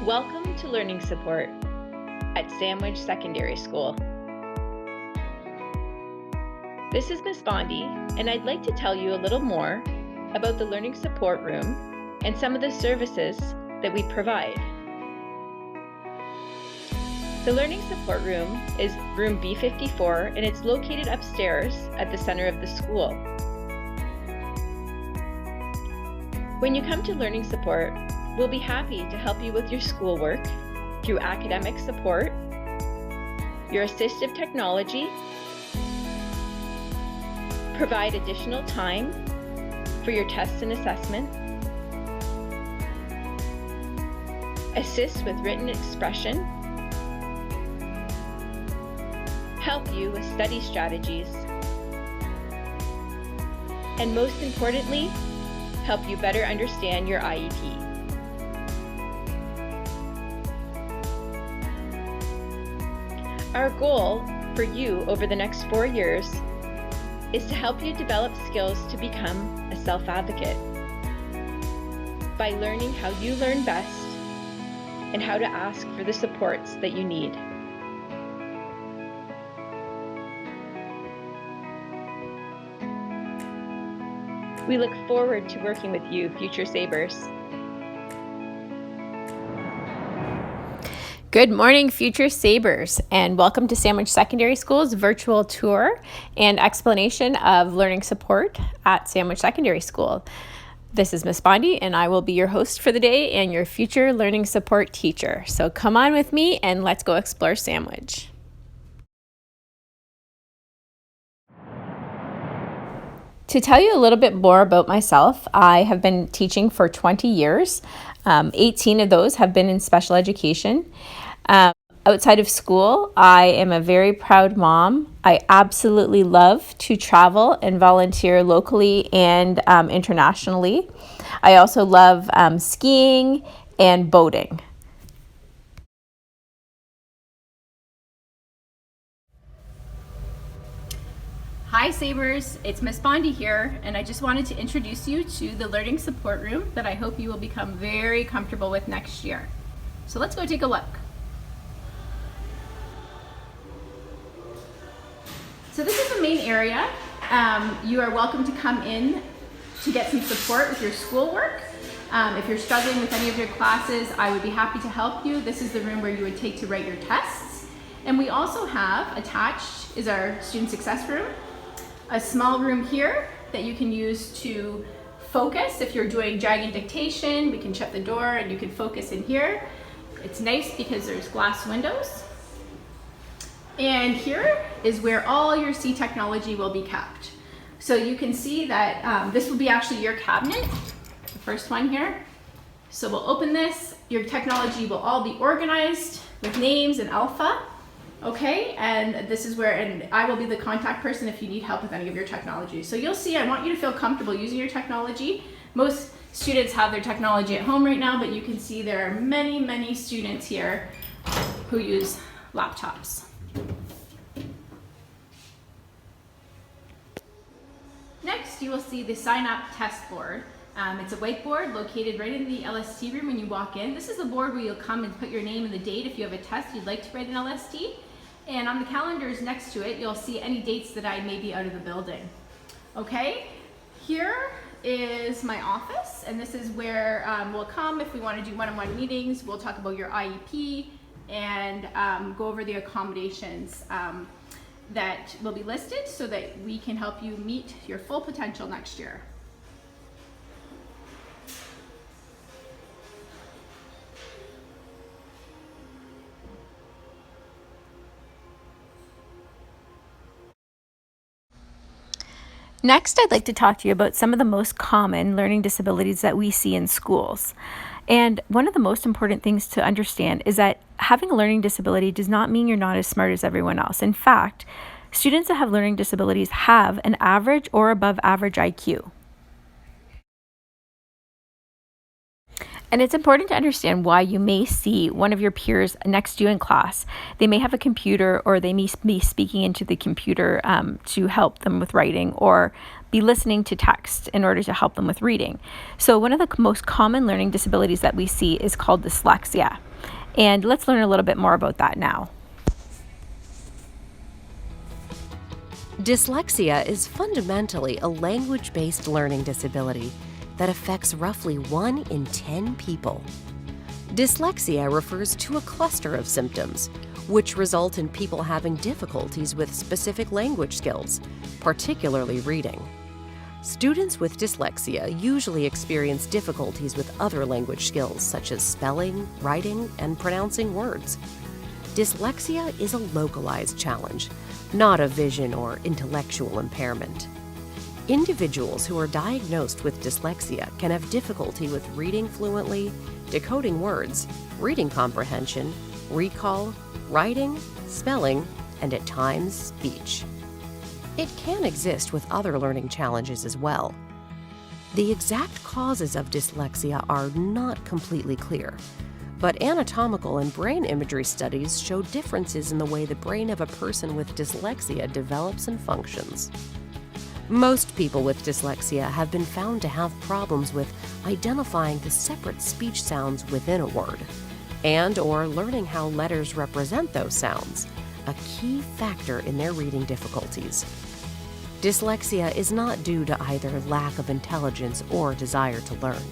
Welcome to Learning Support at Sandwich Secondary School. This is Miss Bondi, and I'd like to tell you a little more about the Learning Support Room and some of the services that we provide. The Learning Support Room is room B54, and it's located upstairs at the center of the school. When you come to Learning Support, we'll be happy to help you with your schoolwork through academic support, your assistive technology, provide additional time for your tests and assessment, assist with written expression, help you with study strategies, and most importantly, help you better understand your IEP. Our goal for you over the next 4 years is to help you develop skills to become a self-advocate by learning how you learn best and how to ask for the supports that you need. We look forward to working with you, future Sabres. Good morning, future Sabres, and welcome to Sandwich Secondary School's virtual tour and explanation of learning support at Sandwich Secondary School. This is Miss Bondi, and I will be your host for the day and your future learning support teacher. So come on with me and let's go explore Sandwich. To tell you a little bit more about myself, I have been teaching for 20 years. 18 of those have been in special education. Outside of school, I am a very proud mom. I absolutely love to travel and volunteer locally and internationally. I also love skiing and boating. Hi Sabres, it's Miss Bondi here, and I just wanted to introduce you to the Learning Support Room that I hope you will become very comfortable with next year. So let's go take a look. So this is the main area. You are welcome to come in to get some support with your schoolwork. If you're struggling with any of your classes, I would be happy to help you. This is the room where you would take to write your tests. And we also have attached is our student success room. A small room here that you can use to focus. If you're doing dragon dictation, we can shut the door and you can focus in here. It's nice because there's glass windows. And here is where all your C technology will be kept. So you can see that this will be actually your cabinet, the first one here. So we'll open this. Your technology will all be organized with names and alpha. Okay, and this is where, and I will be the contact person if you need help with any of your technology. So you'll see, I want you to feel comfortable using your technology. Most students have their technology at home right now, but you can see there are many, many students here who use laptops. Next, you will see the sign up test board. It's a whiteboard located right in the LST room when you walk in. This is a board where you'll come and put your name and the date if you have a test you'd like to write in LST. And on the calendars next to it, you'll see any dates that I may be out of the building. Okay, here is my office, and this is where we'll come if we want to do one-on-one meetings. We'll talk about your IEP and go over the accommodations that will be listed so that we can help you meet your full potential next year. Next, I'd like to talk to you about some of the most common learning disabilities that we see in schools. And one of the most important things to understand is that having a learning disability does not mean you're not as smart as everyone else. In fact, students that have learning disabilities have an average or above average IQ. And it's important to understand why you may see one of your peers next to you in class. They may have a computer, or they may be speaking into the computer to help them with writing, or be listening to text in order to help them with reading. So one of the most common learning disabilities that we see is called dyslexia. And let's learn a little bit more about that now. Dyslexia is fundamentally a language-based learning disability that affects roughly 1 in 10 people. Dyslexia refers to a cluster of symptoms, which result in people having difficulties with specific language skills, particularly reading. Students with dyslexia usually experience difficulties with other language skills such as spelling, writing, and pronouncing words. Dyslexia is a localized challenge, not a vision or intellectual impairment. Individuals who are diagnosed with dyslexia can have difficulty with reading fluently, decoding words, reading comprehension, recall, writing, spelling, and at times, speech. It can exist with other learning challenges as well. The exact causes of dyslexia are not completely clear, but anatomical and brain imagery studies show differences in the way the brain of a person with dyslexia develops and functions. Most people with dyslexia have been found to have problems with identifying the separate speech sounds within a word, and/or learning how letters represent those sounds, a key factor in their reading difficulties. Dyslexia is not due to either lack of intelligence or desire to learn.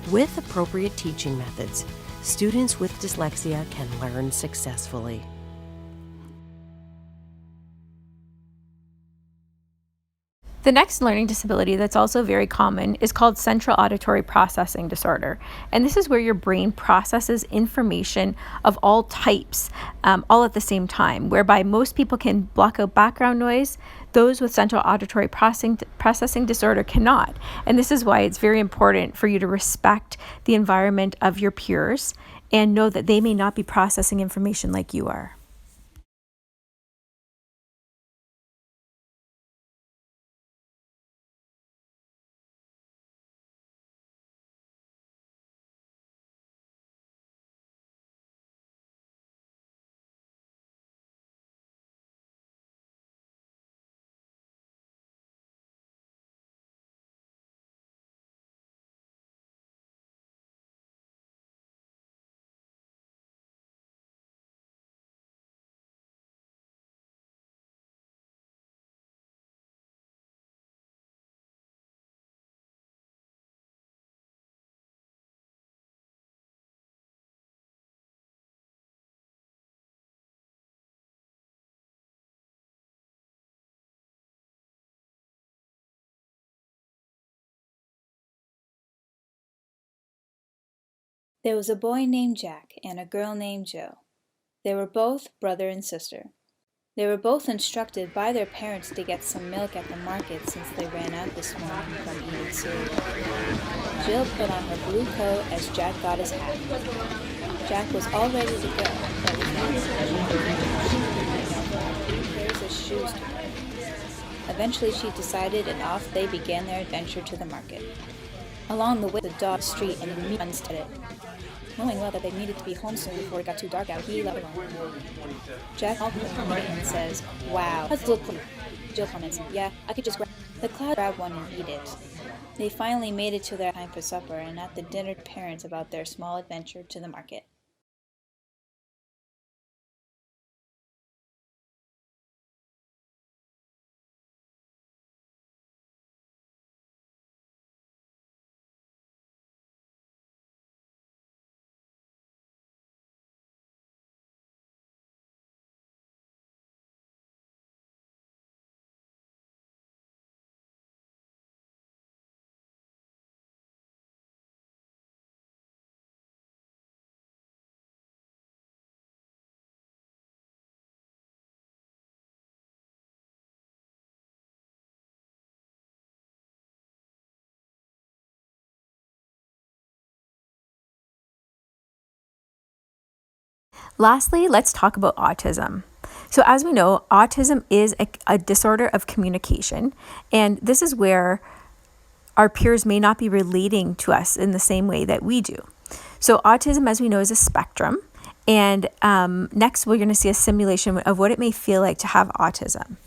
With appropriate teaching methods, students with dyslexia can learn successfully. The next learning disability that's also very common is called central auditory processing disorder. And this is where your brain processes information of all types all at the same time, whereby most people can block out background noise. Those with central auditory processing disorder cannot. And this is why it's very important for you to respect the environment of your peers and know that they may not be processing information like you are. There was a boy named Jack and a girl named Joe. They were both brother and sister. They were both instructed by their parents to get some milk at the market since they ran out this morning from eating cereal. Jill put on her blue coat as Jack got his hat. Jack was all ready to go, but with three pairs of shoes to wear. Eventually she decided, and off they began their adventure to the market. Along the way, the dog street and the meat started it. Knowing well that they needed to be home soon before it got too dark out, he left alone. Jack opens the meat and says, "Wow, that's look cool." Jill comments, "Yeah, I could just grab one and eat it." They finally made it to their time for supper, and at the dinner parents about their small adventure to the market. Lastly, let's talk about autism. So as we know, autism is a disorder of communication, and this is where our peers may not be relating to us in the same way that we do. So autism, as we know, is a spectrum, and next we're going to see a simulation of what it may feel like to have autism.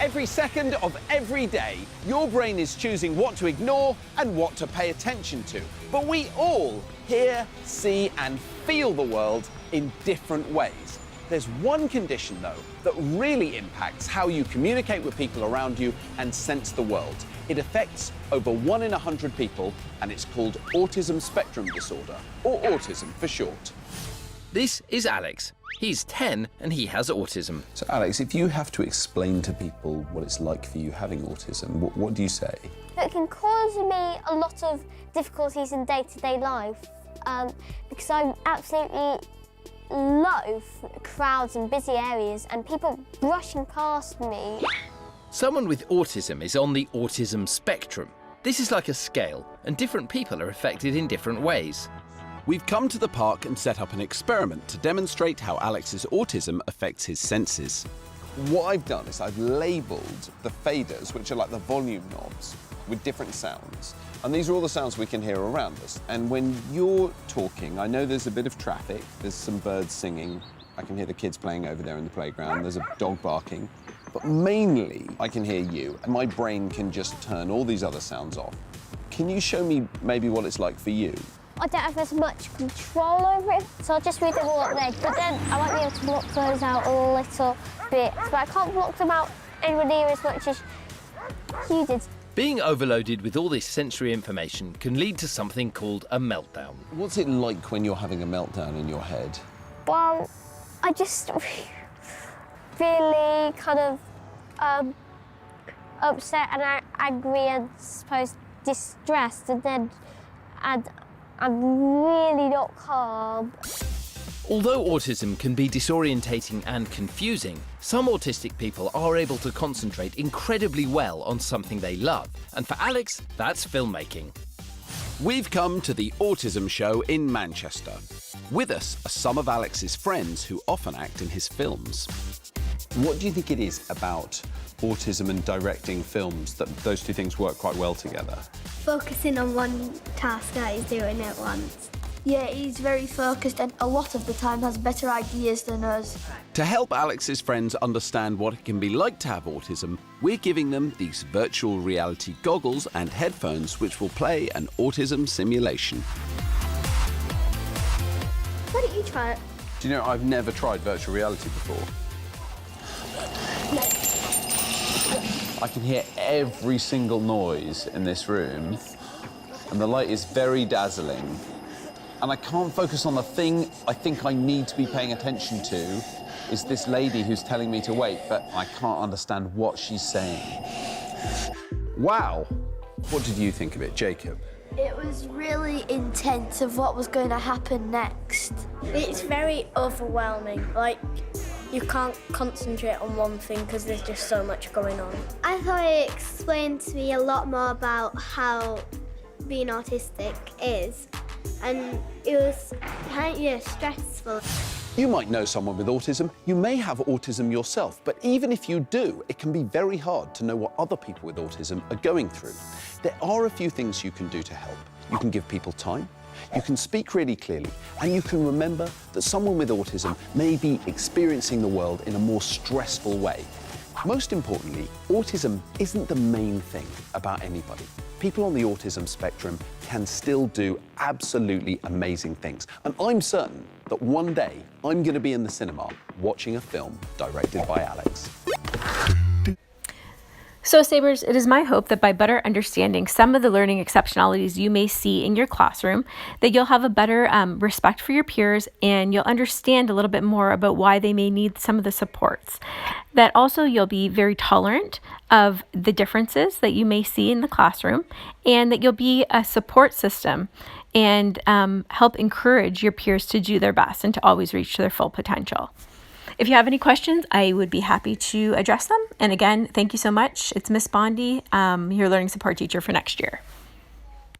Every second of every day, your brain is choosing what to ignore and what to pay attention to. But we all hear, see, and feel the world in different ways. There's one condition, though, that really impacts how you communicate with people around you and sense the world. It affects over 1 in 100 people, and it's called autism spectrum disorder, or autism for short. This is Alex. He's 10 and he has autism. So Alex, if you have to explain to people what it's like for you having autism, what do you say? It can cause me a lot of difficulties in day-to-day life because I absolutely loathe crowds and busy areas and people brushing past me. Someone with autism is on the autism spectrum. This is like a scale, and different people are affected in different ways. We've come to the park and set up an experiment to demonstrate how Alex's autism affects his senses. What I've done is I've labelled the faders, which are like the volume knobs, with different sounds. And these are all the sounds we can hear around us. And when you're talking, I know there's a bit of traffic, there's some birds singing, I can hear the kids playing over there in the playground, there's a dog barking. But mainly, I can hear you, and my brain can just turn all these other sounds off. Can you show me maybe what it's like for you? I don't have as much control over it, so I'll just read them all up there. But then I might be able to block those out a little bit, but I can't block them out anywhere near as much as you did. Being overloaded with all this sensory information can lead to something called a meltdown. What's it like when you're having a meltdown in your head? Well, I just really kind of upset and angry and suppose distressed, and then I'm really not calm. Although autism can be disorientating and confusing, some autistic people are able to concentrate incredibly well on something they love. And for Alex, that's filmmaking. We've come to the Autism Show in Manchester. With us are some of Alex's friends who often act in his films. What do you think it is about autism and directing films that those two things work quite well together? Focusing on one task that he's doing at once. Yeah, he's very focused and a lot of the time has better ideas than us. To help Alex's friends understand what it can be like to have autism, we're giving them these virtual reality goggles and headphones which will play an autism simulation. Why don't you try it? Do you know, I've never tried virtual reality before. I can hear every single noise in this room, and the light is very dazzling. And I can't focus on the thing I think I need to be paying attention to is this lady who's telling me to wait, but I can't understand what she's saying. Wow. What did you think of it, Jacob? It was really intense of what was going to happen next. It's very overwhelming. Like, you can't concentrate on one thing because there's just so much going on. I thought it explained to me a lot more about how being autistic is. And it was kind of stressful. You might know someone with autism. You may have autism yourself, but even if you do, it can be very hard to know what other people with autism are going through. There are a few things you can do to help. You can give people time, you can speak really clearly, and you can remember that someone with autism may be experiencing the world in a more stressful way. Most importantly, autism isn't the main thing about anybody. People on the autism spectrum can still do absolutely amazing things. And I'm certain that one day I'm going to be in the cinema watching a film directed by Alex. So Sabers, it is my hope that by better understanding some of the learning exceptionalities you may see in your classroom, that you'll have a better respect for your peers and you'll understand a little bit more about why they may need some of the supports. That also you'll be very tolerant of the differences that you may see in the classroom, and that you'll be a support system and help encourage your peers to do their best and to always reach their full potential. If you have any questions, I would be happy to address them. And again, thank you so much. It's Miss Bondi, your learning support teacher for next year.